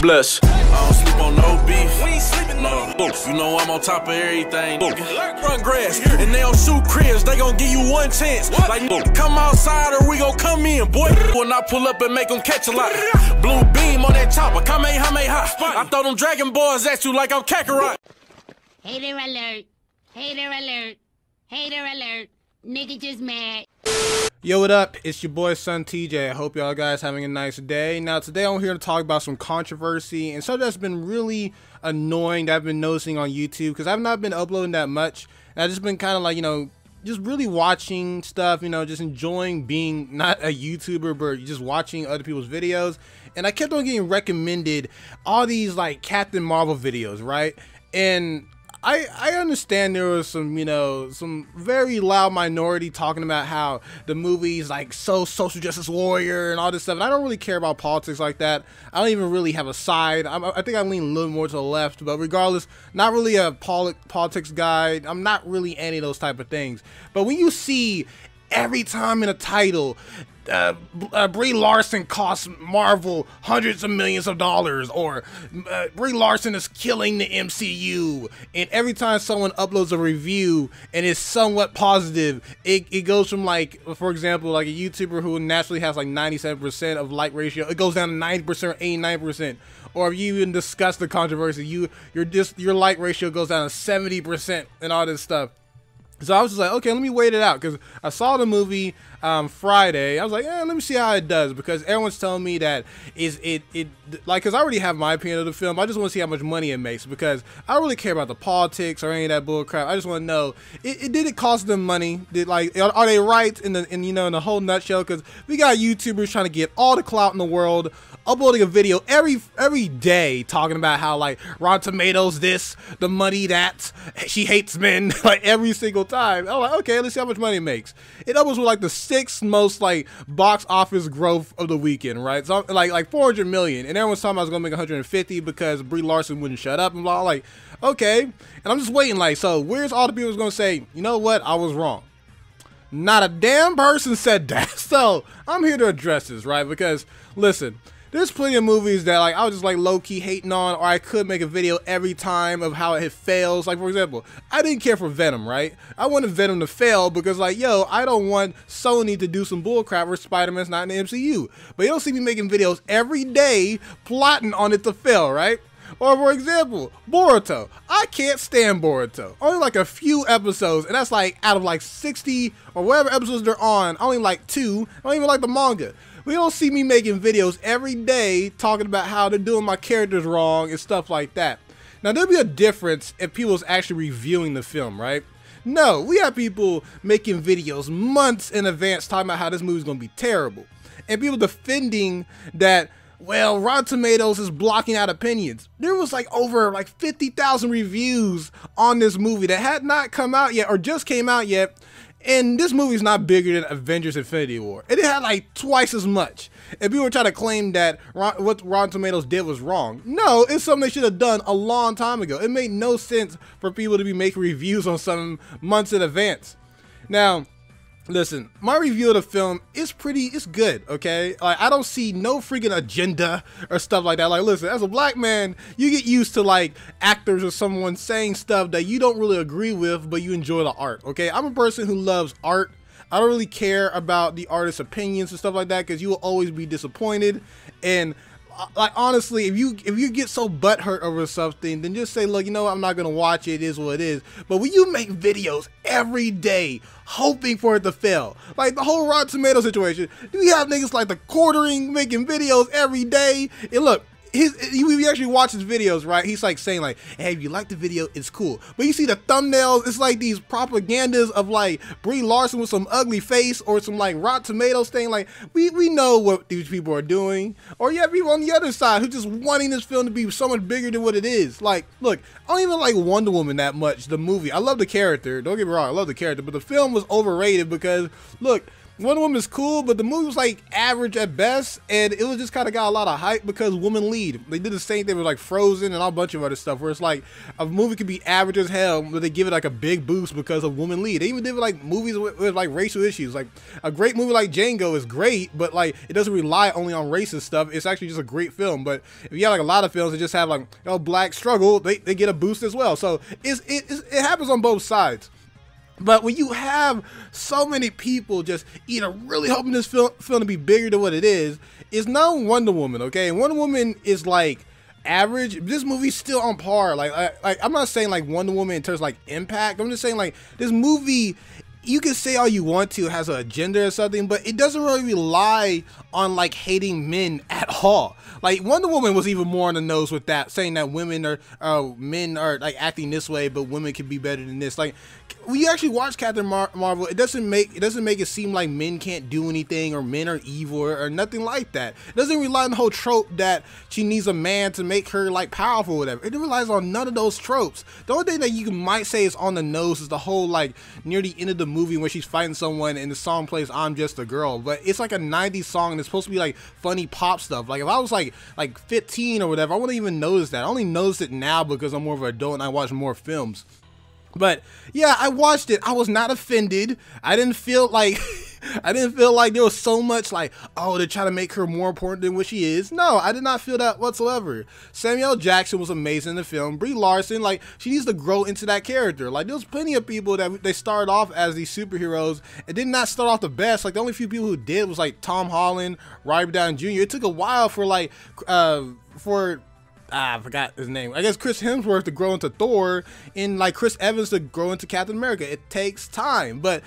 Bless. I don't sleep on no beef. We ain't sleeping no. You know I'm on top of everything. Run grass and they don't shoot cribs. They gon' give you one chance. Like come outside or we gon' come in, boy. When I pull up and make them catch a lot. Blue beam on that chopper. Kamehameha. I throw them Dragon Balls at you like I'm Kakarot. Hater alert. Hater alert. Hater alert. Nigga just mad. Yo, what up? It's your boy SonTj. I hope y'all guys having a nice day. Now today I'm here to talk about some controversy and something that's been really annoying that I've been noticing on YouTube because I've not been uploading that much. And I've just been kind of like, just really watching stuff, just enjoying being not a YouTuber, but just watching other people's videos. And I kept on getting recommended all these like Captain Marvel videos, right? And I understand there was some, some very loud minority talking about how the movie's like so social justice warrior and all this stuff. And I don't really care about politics like that. I don't even really have a side. I think I lean a little more to the left, but regardless, not really a politics guy. I'm not really any of those type of things. But when you see every time in a title, Brie Larson costs Marvel hundreds of millions of dollars, or Brie Larson is killing the MCU, and every time someone uploads a review and it's somewhat positive, it goes from, like, for example, like a YouTuber who naturally has like 97% of like ratio, it goes down to 90% or 89%. Or if you even discuss the controversy, your like ratio goes down to 70% and all this stuff. So I was just like, okay, let me wait it out, because I saw the movie Friday. I was like, let me see how it does, because everyone's telling me that because I already have my opinion of the film. I just want to see how much money it makes, because I don't really care about the politics or any of that bull crap. I just want to know, did it cost them money? Are they right in the whole nutshell? Because we got YouTubers trying to get all the clout in the world, uploading a video every day talking about how like Rotten Tomatoes this, the money that, she hates men, like every single time. I'm like, okay, let's see how much money it makes. It almost was like the 6th most like box office growth of the weekend, right? So like 400 million, and everyone's talking about I was gonna make 150 because Brie Larson wouldn't shut up and blah. Like, okay, and I'm just waiting. Like, so where's all the people who's gonna say, you know what, I was wrong? Not a damn person said that. So I'm here to address this, right? Because listen, there's plenty of movies that like I was just like low-key hating on, or I could make a video every time of how it fails. Like, for example, I didn't care for Venom, right? I wanted Venom to fail because, like, yo, I don't want Sony to do some bullcrap where Spider-Man's not in the MCU. But you don't see me making videos every day plotting on it to fail, right? Or, for example, Boruto. I can't stand Boruto. Only like a few episodes, and that's like out of like 60 or whatever episodes they're on, only like 2. I don't even like the manga. We don't see me making videos every day talking about how they're doing my characters wrong and stuff like that. Now, there'll be a difference if people's actually reviewing the film, right? No, we have people making videos months in advance talking about how this movie's gonna be terrible. And people defending that, well, Rotten Tomatoes is blocking out opinions. There was like over like 50,000 reviews on this movie that had not come out yet or just came out yet. And this movie's not bigger than Avengers Infinity War. It had like twice as much. And people were trying to claim that what Rotten Tomatoes did was wrong. No, it's something they should have done a long time ago. It made no sense for people to be making reviews on something months in advance. Now, listen, my review of the film is it's good, okay? Like, I don't see no freaking agenda or stuff like that. Like, listen, as a black man, you get used to like actors or someone saying stuff that you don't really agree with, but you enjoy the art, okay? I'm a person who loves art. I don't really care about the artist's opinions and stuff like that, because you will always be disappointed. And like, honestly, if you get so butthurt over something, then just say, look, you know what, I'm not gonna watch it. It is what it is. But when you make videos every day hoping for it to fail, like the whole Rotten Tomatoes situation, do we have niggas like the quartering making videos every day? And look, we actually watch his videos, right? He's like saying like, hey, if you like the video, it's cool. But you see the thumbnails, it's like these propagandas of like Brie Larson with some ugly face or some like Rotten Tomatoes thing. Like, we know what these people are doing. Or you have people on the other side who just wanting this film to be so much bigger than what it is. Like, look, I don't even like Wonder Woman that much, the movie. I love the character, don't get me wrong, I love the character, but the film was overrated because, look, Wonder Woman is cool, but the movie was like average at best, and it was just kind of got a lot of hype because women lead. They did the same thing with like Frozen and a bunch of other stuff, where it's like a movie could be average as hell, but they give it like a big boost because of women lead. They even did like movies with like racial issues. Like a great movie like Django is great, but like it doesn't rely only on racist stuff. It's actually just a great film. But if you have like a lot of films that just have like black struggle, they get a boost as well. So it happens on both sides. But when you have so many people just either really hoping this film to be bigger than what it is, it's not Wonder Woman, okay? And Wonder Woman is like average. This movie's still on par. Like I'm not saying like Wonder Woman in terms of like impact. I'm just saying like this movie, you can say all you want to, it has an agenda or something, but it doesn't really rely on like hating men at all. Like Wonder Woman was even more on the nose with that, saying that men are like acting this way, but women can be better than this. Like when you actually watch Captain Marvel, it doesn't make it seem like men can't do anything or men are evil or nothing like that. It doesn't rely on the whole trope that she needs a man to make her like powerful or whatever. It relies on none of those tropes. The only thing that you might say is on the nose is the whole like near the end of the movie when she's fighting someone and the song plays "I'm Just a Girl," but it's like a 90s song and it's supposed to be like funny pop stuff. Like if I was like 15 or whatever, I wouldn't even notice that. I only noticed it now because I'm more of an adult and I watch more films. But yeah, I watched it. I was not offended. I didn't feel like there was so much like, oh, they're trying to make her more important than what she is. No, I did not feel that whatsoever. Samuel L. Jackson was amazing in the film. Brie Larson, like, she needs to grow into that character. Like, there's plenty of people that they started off as these superheroes and did not start off the best. Like, the only few people who did was like Tom Holland, Robert Downey Jr. It took a while for like I forgot his name. I guess Chris Hemsworth to grow into Thor and like Chris Evans to grow into Captain America. It takes time, but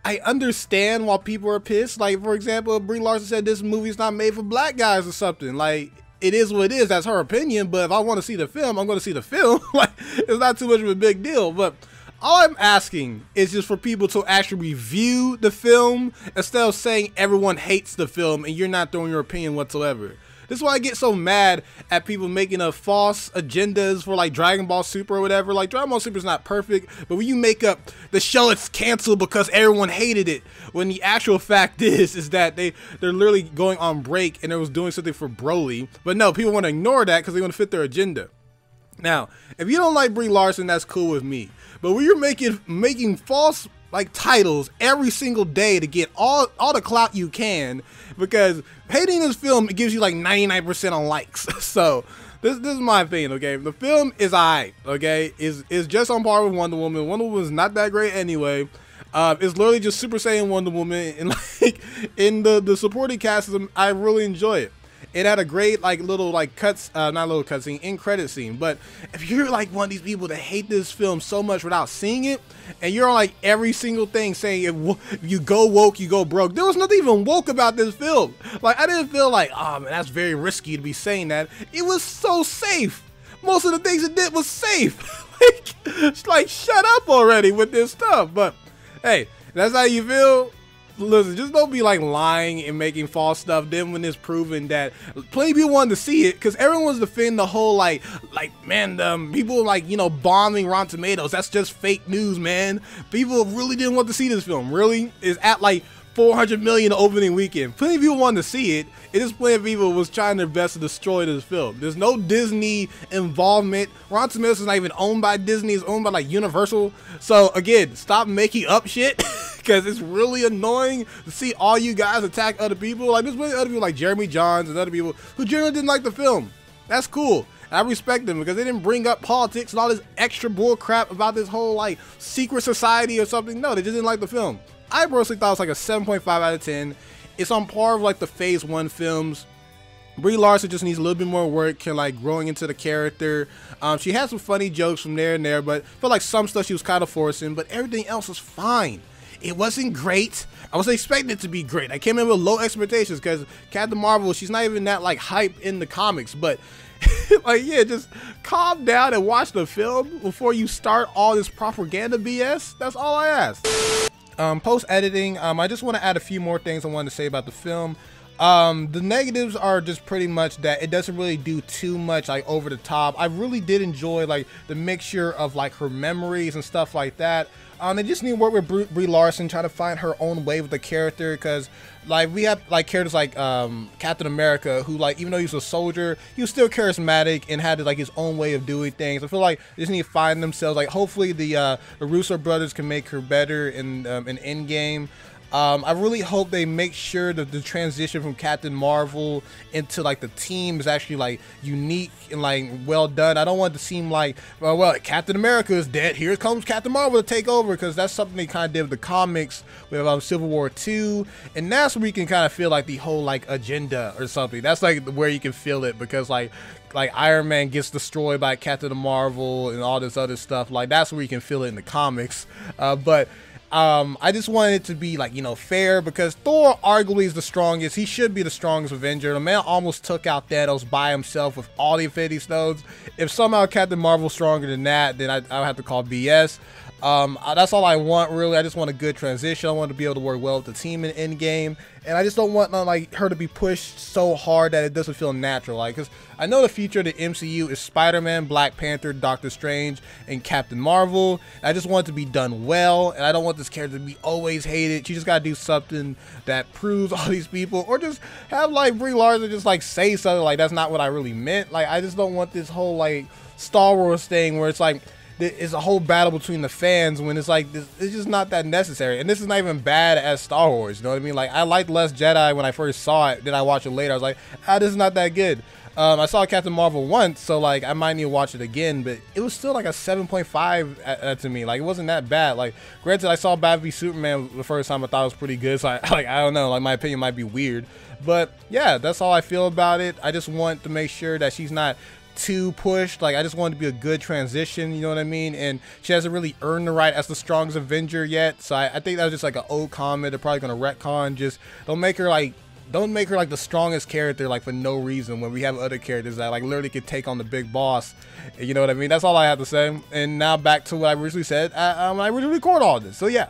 I understand why people are pissed. Like, for example, Brie Larson said this movie's not made for black guys or something. Like, it is what it is. That's her opinion. But if I want to see the film, I'm going to see the film. Like, it's not too much of a big deal. But all I'm asking is just for people to actually review the film instead of saying everyone hates the film and you're not throwing your opinion whatsoever. This is why I get so mad at people making up false agendas for like Dragon Ball Super or whatever. Like, Dragon Ball Super is not perfect, but when you make up the show it's canceled because everyone hated it, when the actual fact is that they're literally going on break and they was doing something for Broly. But no, people want to ignore that because they want to fit their agenda. Now, if you don't like Brie Larson, that's cool with me. But when you're making false like titles every single day to get all the clout you can, because hating this film, it gives you like 99% on likes. So this is my opinion, okay? The film is alright, okay? Is just on par with Wonder Woman. Wonder Woman is not that great anyway. It's literally just Super Saiyan Wonder Woman, and like in the supporting cast, I really enjoy it. It had a great like little like end credit scene. But if you're like one of these people that hate this film so much without seeing it, and you're on like every single thing saying if you go woke, you go broke, there was nothing even woke about this film. Like, I didn't feel like, oh man, that's very risky to be saying that. It was so safe. Most of the things it did was safe. like shut up already with this stuff. But hey, that's how you feel. Listen, just don't be like lying and making false stuff. Then when it's proven that plenty of people wanted to see it, because everyone's defending the whole like man, people like, you know, bombing Rotten Tomatoes. That's just fake news, man. People really didn't want to see this film. Really, is at like 400 million opening weekend. Plenty of people wanted to see it. It just plenty of people was trying their best to destroy this film. There's no Disney involvement. Rotten Tomatoes is not even owned by Disney. It's owned by like Universal. So again, stop making up shit, because it's really annoying to see all you guys attack other people. Like, there's plenty of other people like Jeremy Johns and other people who generally didn't like the film. That's cool. I respect them because they didn't bring up politics and all this extra bull crap about this whole like secret society or something. No, they just didn't like the film. I personally thought it was like a 7.5 out of 10. It's on par with like the Phase 1 films. Brie Larson just needs a little bit more work, like growing into the character. She had some funny jokes from there and there, but I feel like some stuff she was kind of forcing, but everything else was fine. It wasn't great. I was expecting it to be great. I came in with low expectations because Captain Marvel, she's not even that like hype in the comics, but like, yeah, just calm down and watch the film before you start all this propaganda BS. That's all I ask. Post editing, I just want to add a few more things I wanted to say about the film. The negatives are just pretty much that it doesn't really do too much like over the top. I really did enjoy like the mixture of like her memories and stuff like that. They just need to work with Brie Larson, trying to find her own way with the character, because like we have like characters like Captain America, who like even though he was a soldier, he was still charismatic and had like his own way of doing things. I feel like they just need to find themselves. Like hopefully the Russo brothers can make her better in Endgame. I really hope they make sure that the transition from Captain Marvel into like the team is actually like unique and like well done. I don't want it to seem like, well, Captain America is dead, here comes Captain Marvel to take over, because that's something they kind of did with the comics with Civil War 2, and that's where you can kind of feel like the whole like agenda or something. That's like where you can feel it, because like Iron Man gets destroyed by Captain Marvel and all this other stuff. Like that's where you can feel it in the comics. I just wanted it to be like, you know, fair, because Thor arguably is the strongest. He should be the strongest Avenger. The man almost took out Thanos by himself with all the Infinity Stones. If somehow Captain Marvel's stronger than that, then I'll have to call BS. That's all I want, really. I just want a good transition. I want to be able to work well with the team in Endgame, and I just don't want like her to be pushed so hard that it doesn't feel natural. Like, because I know the future of the MCU is Spider-Man, Black Panther, Doctor Strange, and Captain Marvel. I just want it to be done well, and I don't want this character to be always hated. She just gotta do something that proves all these people, or just have like Brie Larson just like say something like that's not what I really meant. Like, I just don't want this whole like Star Wars thing where it's like it's a whole battle between the fans when it's like it's just not that necessary. And this is not even bad as Star Wars, you know what I mean? Like, I liked Last Jedi when I first saw it, then I watched it later, I was like, this is not that good. I saw Captain Marvel once, so like I might need to watch it again, but it was still like a 7.5 to me. Like, it wasn't that bad. Like, granted, I saw Batman v Superman the first time, I thought it was pretty good, so I don't know, like my opinion might be weird, but yeah, that's all I feel about it. I just want to make sure that she's not too pushed. Like, I just want it to be a good transition, you know what I mean? And she hasn't really earned the right as the strongest Avenger yet, so I think that was just like an old comment. They're probably gonna retcon. Just don't make her like the strongest character like for no reason, when we have other characters that like literally could take on the big boss, you know what I mean? That's all I have to say. And now back to what I originally said when I originally recorded all this. So yeah.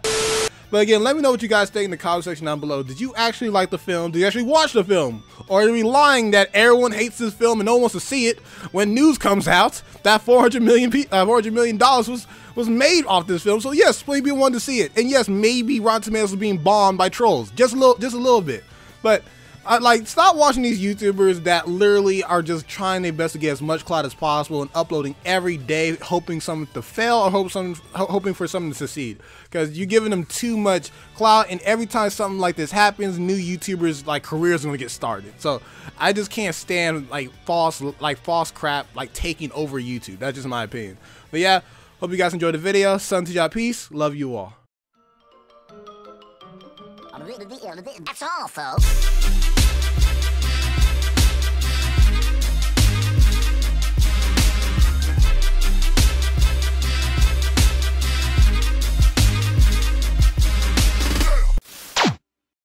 But again, let me know what you guys think in the comment section down below. Did you actually like the film? Did you actually watch the film? Or are we lying that everyone hates this film and no one wants to see it when news comes out that $400 million was made off this film? So yes, people wanted to see it. And yes, maybe Rotten Tomatoes was being bombed by trolls. Just a little bit. But like, stop watching these YouTubers that literally are just trying their best to get as much clout as possible and uploading every day, hoping something to fail or hoping for something to succeed. Because you're giving them too much clout, and every time something like this happens, new YouTubers like careers are gonna get started. So I just can't stand like false crap like taking over YouTube. That's just my opinion. But yeah, hope you guys enjoyed the video. SonTj, peace. Love you all. That's all, folks.